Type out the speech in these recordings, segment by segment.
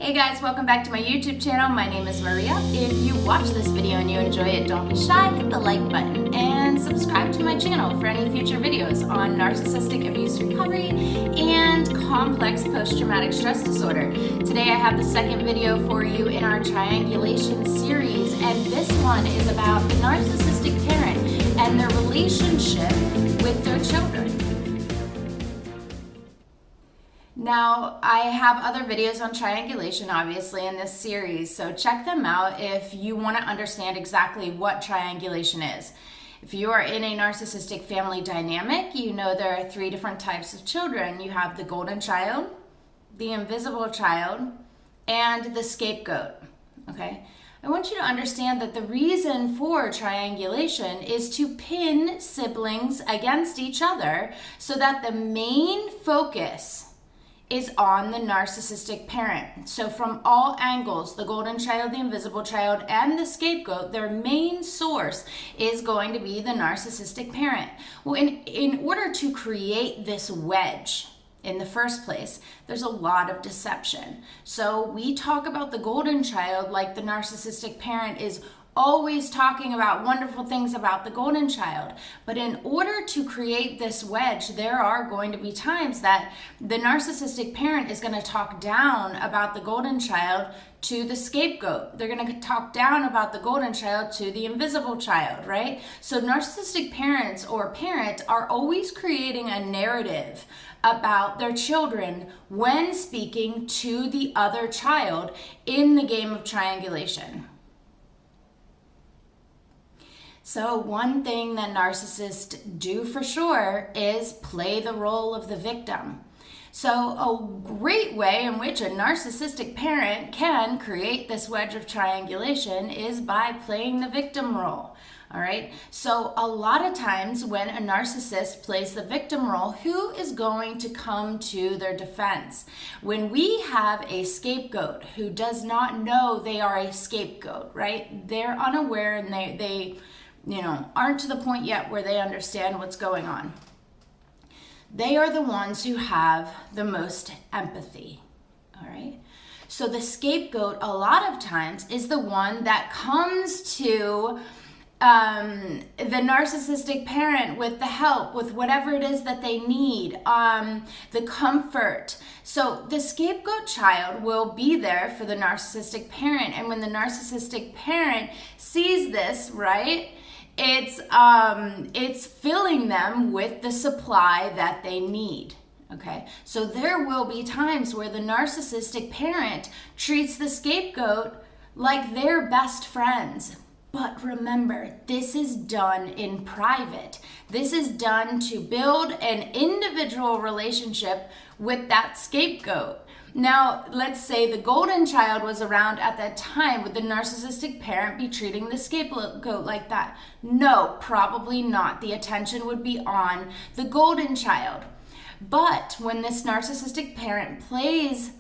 Hey guys, welcome back to my YouTube channel. My name is Maria. If you watch this video and you enjoy it, don't be shy, hit the like button and subscribe to my channel for any future videos on narcissistic abuse recovery and complex post-traumatic stress disorder. Today I have the second video for you in our Triangulation series, and this one is about the narcissistic parent and their relationship with their children. Now, I have other videos on triangulation, obviously, in this series, so check them out if you want to understand exactly what triangulation is. If you are in a narcissistic family dynamic, you know there are three different types of children. You have the golden child, the invisible child, and the scapegoat, okay? I want you to understand that the reason for triangulation is to pin siblings against each other so that the main focus is on the narcissistic parent. So from all angles, the golden child, the invisible child, and the scapegoat, their main source is going to be the narcissistic parent. Well, in order to create this wedge in the first place, there's a lot of deception. So we talk about the golden child like the narcissistic parent is always talking about wonderful things about the golden child. But in order to create this wedge, there are going to be times that the narcissistic parent is going to talk down about the golden child to the scapegoat. They're going to talk down about the golden child to the invisible child, right? So narcissistic parents or parents are always creating a narrative about their children when speaking to the other child in the game of triangulation. So one thing that narcissists do for sure is play the role of the victim. So a great way in which a narcissistic parent can create this wedge of triangulation is by playing the victim role. All right. So a lot of times when a narcissist plays the victim role, who is going to come to their defense? When we have a scapegoat who does not know they are a scapegoat, right? They're unaware and they aren't to the point yet where they understand what's going on. They are the ones who have the most empathy, all right? So the scapegoat a lot of times is the one that comes to the narcissistic parent with the help, with whatever it is that they need, the comfort. So the scapegoat child will be there for the narcissistic parent, and when the narcissistic parent sees this, right, it's filling them with the supply that they need. Okay, so there will be times where the narcissistic parent treats the scapegoat like they're best friends. But remember, this is done in private. This is done to build an individual relationship with that scapegoat. Now, let's say the golden child was around at that time. Would the narcissistic parent be treating the scapegoat like that? No, probably not. The attention would be on the golden child. But when this narcissistic parent plays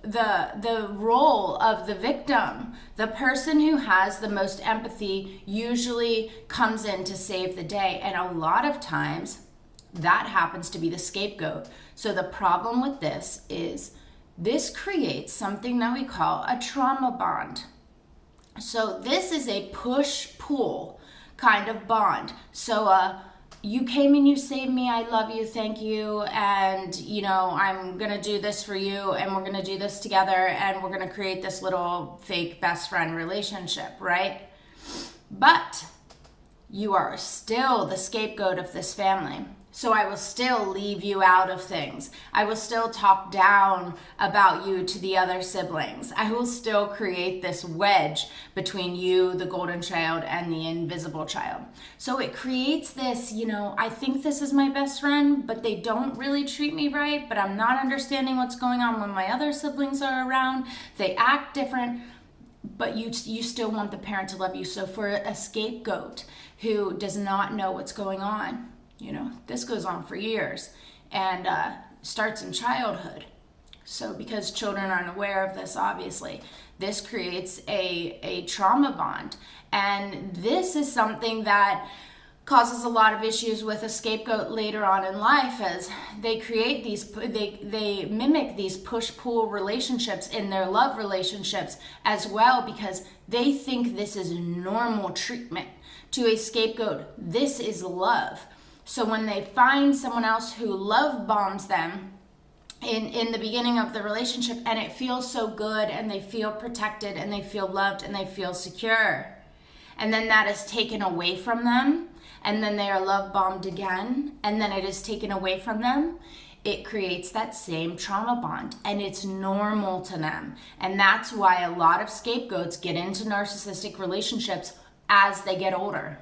the role of the victim, the person who has the most empathy usually comes in to save the day. And a lot of times that happens to be the scapegoat. So the problem with this is this creates something that we call a trauma bond. So this is a push-pull kind of bond. So you came and you saved me, I love you, thank you, and I'm gonna do this for you, and we're gonna do this together, and we're gonna create this little fake best friend relationship, right? But you are still the scapegoat of this family. So I will still leave you out of things. I will still talk down about you to the other siblings. I will still create this wedge between you, the golden child, and the invisible child. So it creates this, I think this is my best friend, but they don't really treat me right, but I'm not understanding what's going on when my other siblings are around. They act different, but you still want the parent to love you. So for a scapegoat who does not know what's going on, this goes on for years and starts in childhood. So because children aren't aware of this, obviously, this creates a trauma bond. And this is something that causes a lot of issues with a scapegoat later on in life, as they create these, they mimic these push-pull relationships in their love relationships as well, because they think this is normal treatment. To a scapegoat, this is love. So when they find someone else who love bombs them in the beginning of the relationship, and it feels so good, and they feel protected, and they feel loved, and they feel secure, and then that is taken away from them, and then they are love bombed again, and then it is taken away from them, it creates that same trauma bond, and it's normal to them. And that's why a lot of scapegoats get into narcissistic relationships as they get older.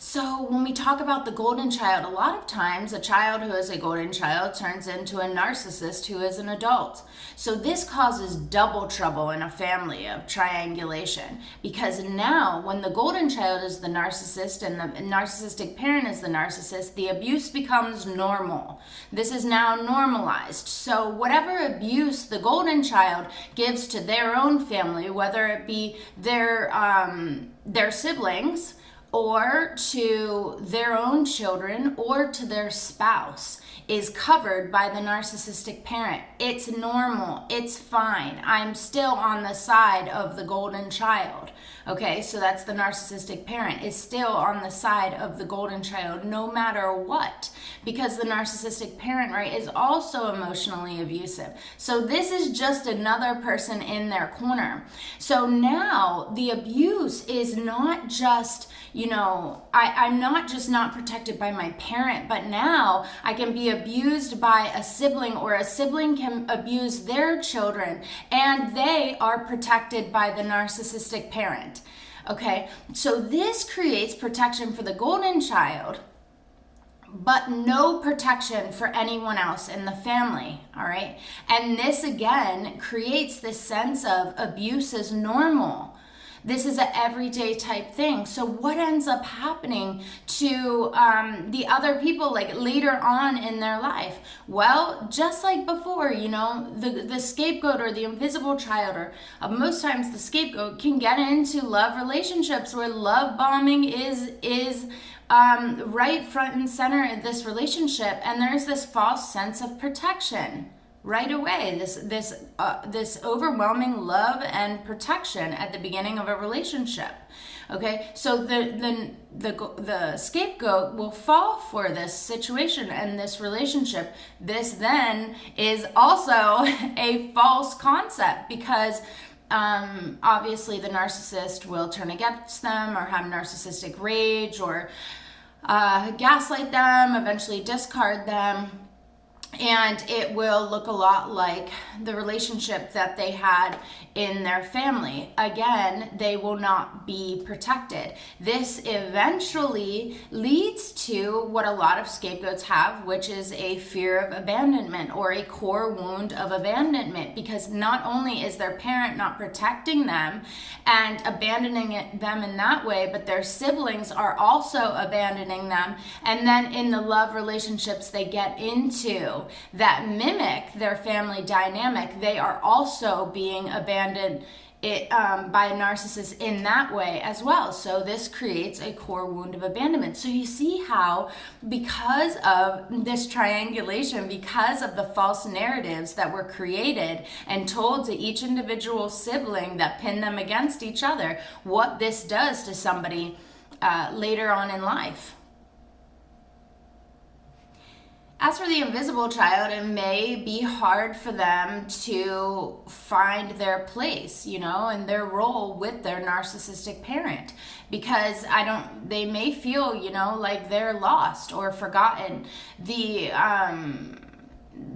So when we talk about the golden child, a lot of times a child who is a golden child turns into a narcissist who is an adult. So this causes double trouble in a family of triangulation, because now when the golden child is the narcissist and the narcissistic parent is the narcissist, the abuse becomes normal. This is now normalized. So whatever abuse the golden child gives to their own family, whether it be their siblings, or to their own children, or to their spouse, is covered by the narcissistic parent. It's normal. It's fine. I'm still on the side of the golden child. Okay, so that's the narcissistic parent is still on the side of the golden child no matter what, because the narcissistic parent, right, is also emotionally abusive. So this is just another person in their corner. So now the abuse is not just, I'm not just not protected by my parent, but now I can be abused by a sibling, or a sibling can abuse their children, and they are protected by the narcissistic parent. Okay, so this creates protection for the golden child, but no protection for anyone else in the family, all right? And this again creates this sense of abuse is normal. This is an everyday type thing. So what ends up happening to the other people, like later on in their life? Well, just like before, the scapegoat or the invisible child, or most times the scapegoat, can get into love relationships where love bombing is right front and center in this relationship, and there's this false sense of protection right away, this overwhelming love and protection at the beginning of a relationship. Okay, so the scapegoat will fall for this situation and this relationship. This then is also a false concept, because obviously the narcissist will turn against them, or have narcissistic rage, or gaslight them, eventually discard them. And it will look a lot like the relationship that they had in their family. Again, they will not be protected. This eventually leads to what a lot of scapegoats have, which is a fear of abandonment, or a core wound of abandonment, because not only is their parent not protecting them and abandoning them in that way, but their siblings are also abandoning them. And then in the love relationships they get into that mimic their family dynamic, they are also being abandoned by a narcissist in that way as well. So this creates a core wound of abandonment. So you see how, because of this triangulation, because of the false narratives that were created and told to each individual sibling that pin them against each other, what this does to somebody later on in life. As for the invisible child, it may be hard for them to find their place, and their role with their narcissistic parent, because they may feel, like they're lost or forgotten.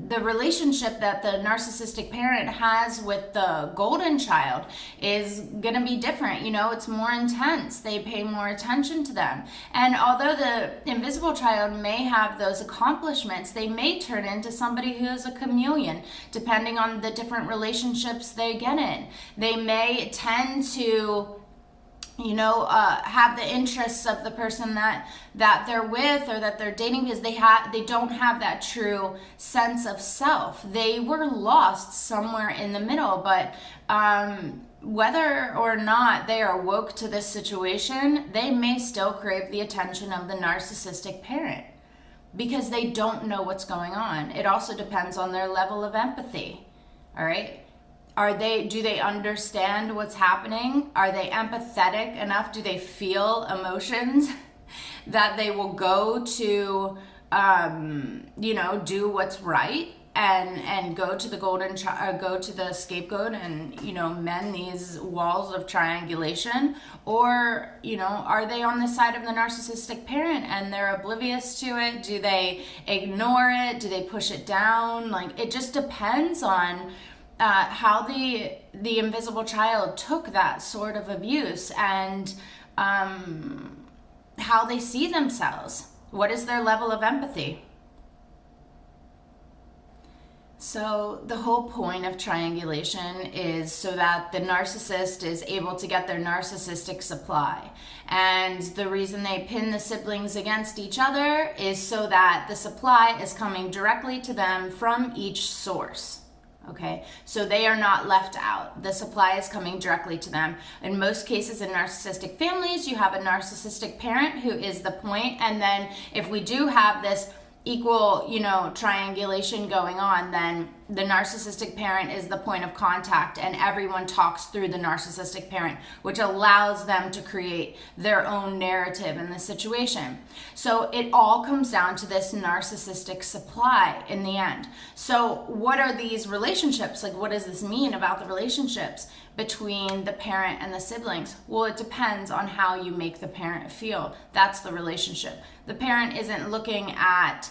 The relationship that the narcissistic parent has with the golden child is going to be different. It's more intense. They pay more attention to them. And although the invisible child may have those accomplishments, they may turn into somebody who is a chameleon, depending on the different relationships they get in. They may tend to have the interests of the person that they're with, or that they're dating, because they don't have that true sense of self. They were lost somewhere in the middle, but whether or not they are woke to this situation, they may still crave the attention of the narcissistic parent because they don't know what's going on. It also depends on their level of empathy. All right? Do they understand what's happening? Are they empathetic enough? Do they feel emotions that they will go to, do what's right and go to the go to the scapegoat and, mend these walls of triangulation? Or, are they on the side of the narcissistic parent and they're oblivious to it? Do they ignore it? Do they push it down? Like, it just depends on how the invisible child took that sort of abuse and how they see themselves. What is their level of empathy? So the whole point of triangulation is so that the narcissist is able to get their narcissistic supply. And the reason they pin the siblings against each other is so that the supply is coming directly to them from each source. Okay, so they are not left out. The supply is coming directly to them. In most cases in narcissistic families, you have a narcissistic parent who is the point, and then if we do have this equal, triangulation going on, then the narcissistic parent is the point of contact and everyone talks through the narcissistic parent, which allows them to create their own narrative in the situation. So it all comes down to this narcissistic supply in the end. So what are these relationships? Like, what does this mean about the relationships between the parent and the siblings? Well, it depends on how you make the parent feel. That's the relationship. The parent isn't looking at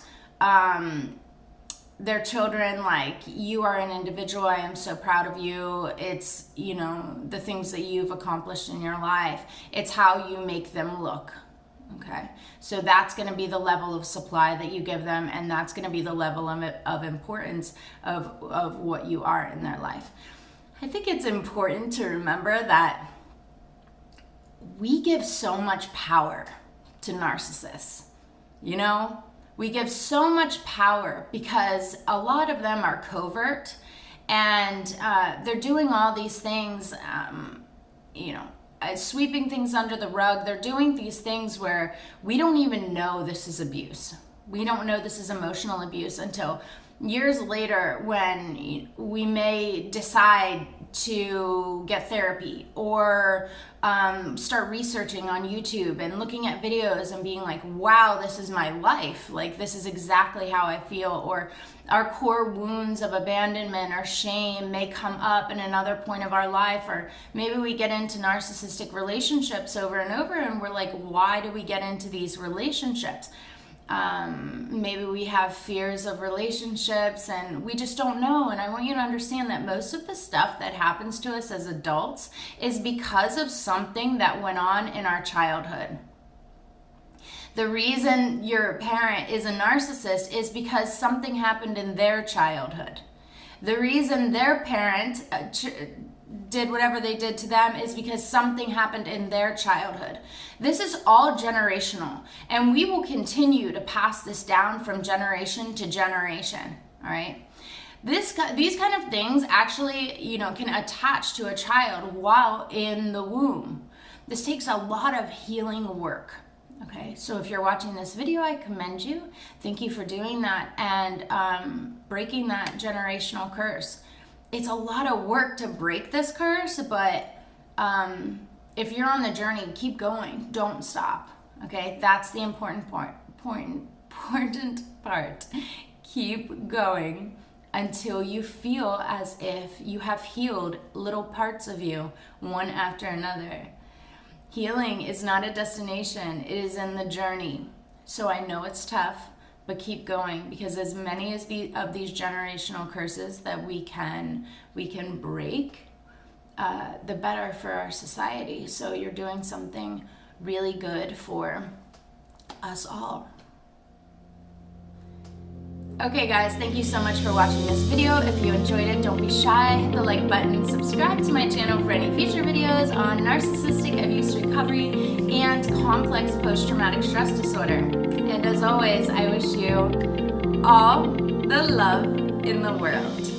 their children like, you are an individual, I am so proud of you. It's, the things that you've accomplished in your life. It's how you make them look. Okay, so that's going to be the level of supply that you give them, and that's going to be the level of importance of what you are in their life. I think it's important to remember that we give so much power to narcissists. We give so much power because a lot of them are covert and they're doing all these things, sweeping things under the rug. They're doing these things where we don't even know this is abuse. We don't know this is emotional abuse until years later when we may decide to get therapy or start researching on YouTube and looking at videos and being like, wow, this is my life. Like, this is exactly how I feel. Or our core wounds of abandonment or shame may come up in another point of our life. Or maybe we get into narcissistic relationships over and over and we're like, why do we get into these relationships? Maybe we have fears of relationships and we just don't know. And I want you to understand that most of the stuff that happens to us as adults is because of something that went on in our childhood. The reason your parent is a narcissist is because something happened in their childhood. The reason their parent did whatever they did to them is because something happened in their childhood. This is all generational, and we will continue to pass this down from generation to generation. All right. These kind of things actually, can attach to a child while in the womb. This takes a lot of healing work. Okay, so if you're watching this video, I commend you. Thank you for doing that and breaking that generational curse. It's a lot of work to break this curse, but if you're on the journey, keep going. Don't stop. Okay, that's the important part. Keep going until you feel as if you have healed little parts of you, one after another. Healing is not a destination, it is in the journey. So I know it's tough, but keep going, because as many as of these generational curses that we can break, the better for our society. So you're doing something really good for us all. Okay guys, thank you so much for watching this video. If you enjoyed it, don't be shy, hit the like button, subscribe to my channel for any future videos on narcissistic abuse recovery and complex post-traumatic stress disorder. And as always, I wish you all the love in the world.